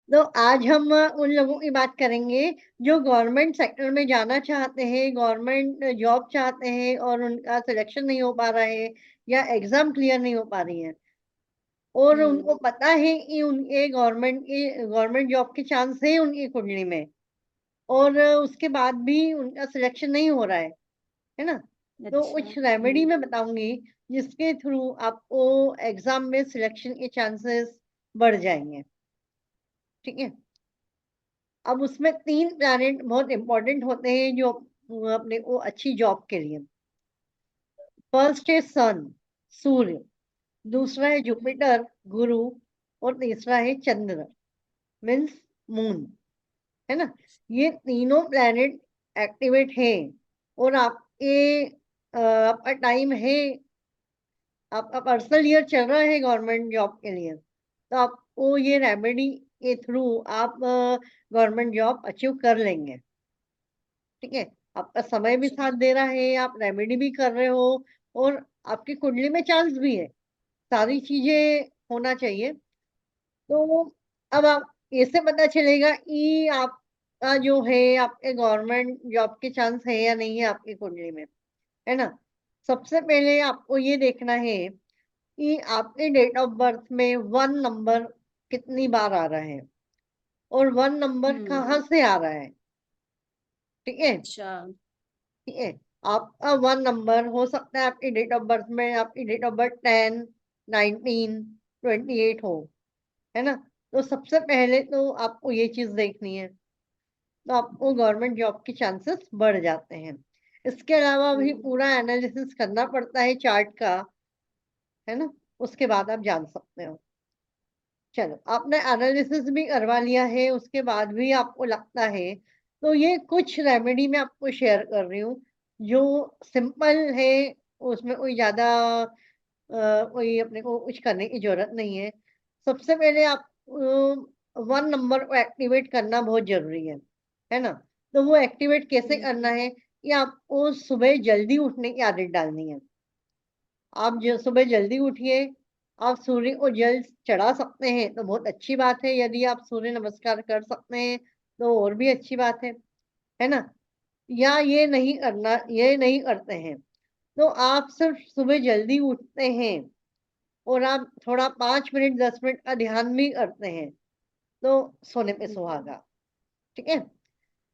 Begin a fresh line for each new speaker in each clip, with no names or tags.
तो आज हम उन लोगों की बात करेंगे जो गवर्नमेंट सेक्टर में जाना चाहते हैं, गवर्नमेंट जॉब चाहते हैं और उनका सिलेक्शन नहीं हो पा रहा है या एग्जाम क्लियर नहीं हो पा रही है और उनको
हम्म।
पता है कि उनके गवर्नमेंट जॉब के चांस है उनकी कुंडली में और उसके बाद भी उनका सिलेक्शन नहीं हो रहा है ना? तो
अच्छा।
कुछ रेमेडी मैं बताऊंगी जिसके थ्रू आपको एग्जाम में सिलेक्शन के चांसेस बढ़ जाएंगे। ठीक है? अब उसमें 3 प्लैनेट बहुत इंपॉर्टेंट होते हैं जो अपने को अच्छी जॉब के लिए। फर्स्ट है सन, सूर्य, दूसरा है जुपिटर, गुरु, और तीसरा है चंद्र, मीन्स मून। है ना? ये तीनों प्लैनेट एक्टिवेट है और आपका टाइम है, आपका पर्सनल ईयर चल रहा है गवर्नमेंट जॉब के लिए, तो आपको ये रेमेडी के थ्रू आप गवर्नमेंट जॉब अचीव कर लेंगे। ठीक है? आपका समय भी
अच्छा।
साथ दे रहा है, आप रेमेडी भी कर रहे हो और आपकी कुंडली में चांस भी है। सारी चीज़ें होना चाहिए। तो अब आप कैसे पता चलेगा कि आपका जो है आपके गवर्नमेंट जॉब के चांस है या नहीं है आपकी कुंडली में, है ना? सबसे पहले आपको ये देखना है कि आपके डेट ऑफ बर्थ में 1 नंबर कितनी बार आ रहा है और 1 नंबर
हम्म।
कहाँ से आ रहा है। ठीक है?
अच्छा।
ठीक है? आपका 1 नंबर हो सकता है आपकी डेट ऑफ बर्थ में आपकी डेट ऑफ बर्थ 10, 19, 28 हो, है ना? तो सबसे पहले तो आपको ये चीज़ देखनी है, तो आपको गवर्नमेंट जॉब के चांसेस बढ़ जाते हैं। इसके अलावा भी
हम्म।
पूरा एनालिसिस करना पड़ता है चार्ट का, है ना? उसके बाद आप जान सकते हो। चलो, आपने एनालिसिस भी करवा लिया है, उसके बाद भी आपको लगता है, तो ये कुछ रेमेडी मैं आपको शेयर कर रही हूँ, जो सिंपल है, उसमें कोई ज़्यादा कोई अपने को कुछ करने की ज़रूरत नहीं है। सबसे पहले आप 1 नंबर को एक्टिवेट करना बहुत ज़रूरी है ना? तो वो एक्टिवेट कैसे
हम्म।
करना है, कि आपको सुबह जल्दी उठने की आदत डालनी है। आप ज सुबह जल्दी उठिए, आप सूर्य को जल चढ़ा सकते हैं तो बहुत अच्छी बात है, यदि आप सूर्य नमस्कार कर सकते हैं तो और भी अच्छी बात है ना? या ये नहीं करते हैं, तो आप सिर्फ सुबह जल्दी उठते हैं और आप थोड़ा 5 मिनट 10 मिनट का ध्यान भी करते हैं, तो सोने पे
हम्म।
सुहागा। ठीक है?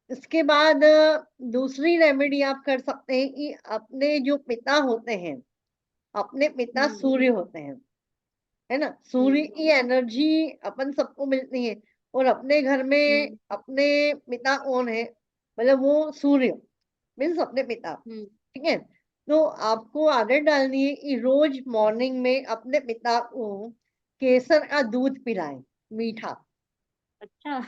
इसके बाद दूसरी रेमेडी आप कर सकते हैं कि अपने जो पिता होते हैं, अपने पिता
हम्म।
सूर्य होते हैं। है ना? सूर्य
हम्म।
की एनर्जी अपन सबको मिलती है और अपने घर में
हम्म।
अपने पिता कौन है? मतलब वो सूर्य, मीन्स अपने पिता।
हम्म।
ठीक है? तो आपको आदत डालनी है कि रोज मॉर्निंग में अपने पिता को केसर का दूध पिलाएं, मीठा।
अच्छा।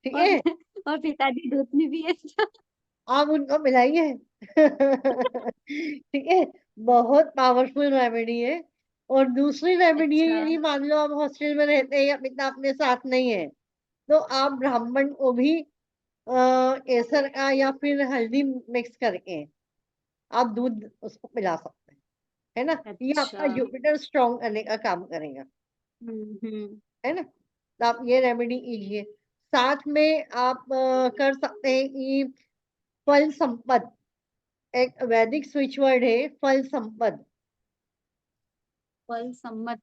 ठीक
और
है?
और पिताजी दूध में भी है तो?
आप उनको पिलाइए। ठीक है? बहुत पावरफुल रेमेडी है। और दूसरी रेमेडी है,
अच्छा।
यदि मान लो आप हॉस्टल में रहते हैं या पिता अपने साथ नहीं है, तो आप ब्राह्मण को भी केसर का या फिर हल्दी मिक्स करके आप दूध उसको पिला सकते हैं, है ना? ये
अच्छा।
आपका जुपिटर स्ट्रांग करने का काम करेगा,
हम्म।
है ना? तो आप ये रेमेडी कीजिए। साथ में आप कर सकते हैं कि फल संपत, एक वैदिक स्विच वर्ड है, फल संपद।
फल सम्मत।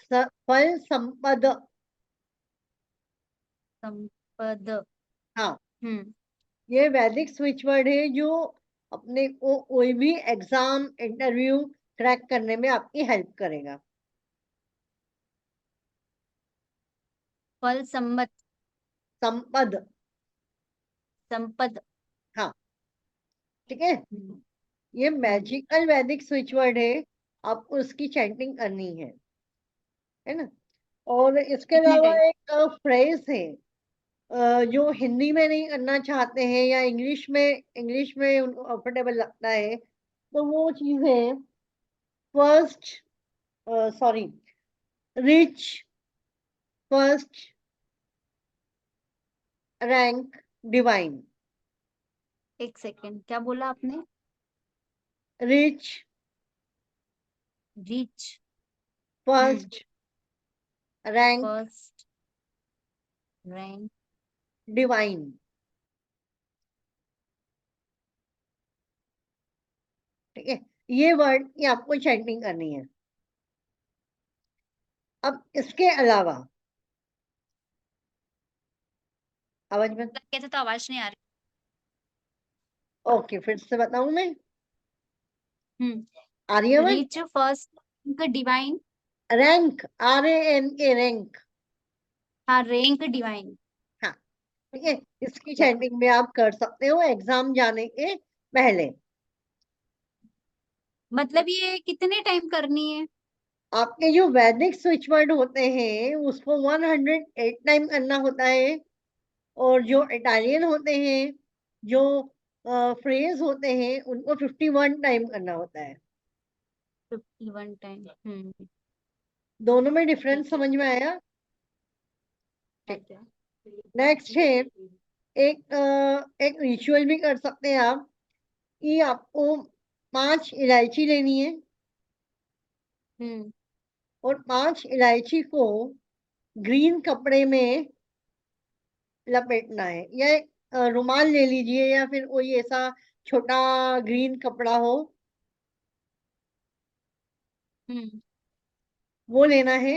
फल संपद।
संपद।
हाँ,
हम्म।
ये वैदिक स्विच वर्ड है जो अपने को कोई भी एग्जाम इंटरव्यू क्रैक करने में आपकी हेल्प करेगा।
फल सम्मत।
संपद।
संपद।
हाँ, ठीक है?
हम्म।
ये
हम्म।
मैजिकल वैदिक स्विच वर्ड है, आपको उसकी चैंटिंग करनी है ना? और इसके
कितने
अलावा
टाइम?
एक फ्रेज है, जो हिंदी में नहीं करना चाहते हैं या इंग्लिश में उनको कंफर्टेबल लगता है, तो वो चीज़ है, first sorry, rich first rank divine.
एक सेकेंड, क्या बोला आपने?
Rich
rich. Hmm.
First rank
first rank,
divine. ठीक है, ये वर्ड की आपको चैंटिंग करनी है। अब इसके अलावा आवाज में,
कहते तो आवाज नहीं आ रही।
ओके फिर से बताऊं मैं, आ रही है आवाज?
Reach first divine,
rank, RANK, rank.
हाँ रैंक डिवाइन।
हाँ, ठीक है, इसकी चैंटिंग में आप कर सकते हो एग्जाम जाने के पहले।
मतलब ये कितने टाइम करनी है?
आपके जो वैदिक स्विच वर्ड होते हैं उसको 108 टाइम करना होता है, और जो इटालियन होते हैं, जो फ्रेज होते हैं, उनको 51 टाइम करना होता है।
51 टाइम।
दोनों में डिफरेंस
ठीक है।
समझ में आया? ठीक।
अच्छा।
नेक्स्ट है, एक रिचुअल भी कर सकते हैं आप, कि आपको 5 इलायची लेनी है, और 5 इलायची को ग्रीन कपड़े में लपेटना है, या एक रुमाल ले लीजिए, या फिर कोई ऐसा छोटा ग्रीन कपड़ा हो,
हम्म।
वो लेना है।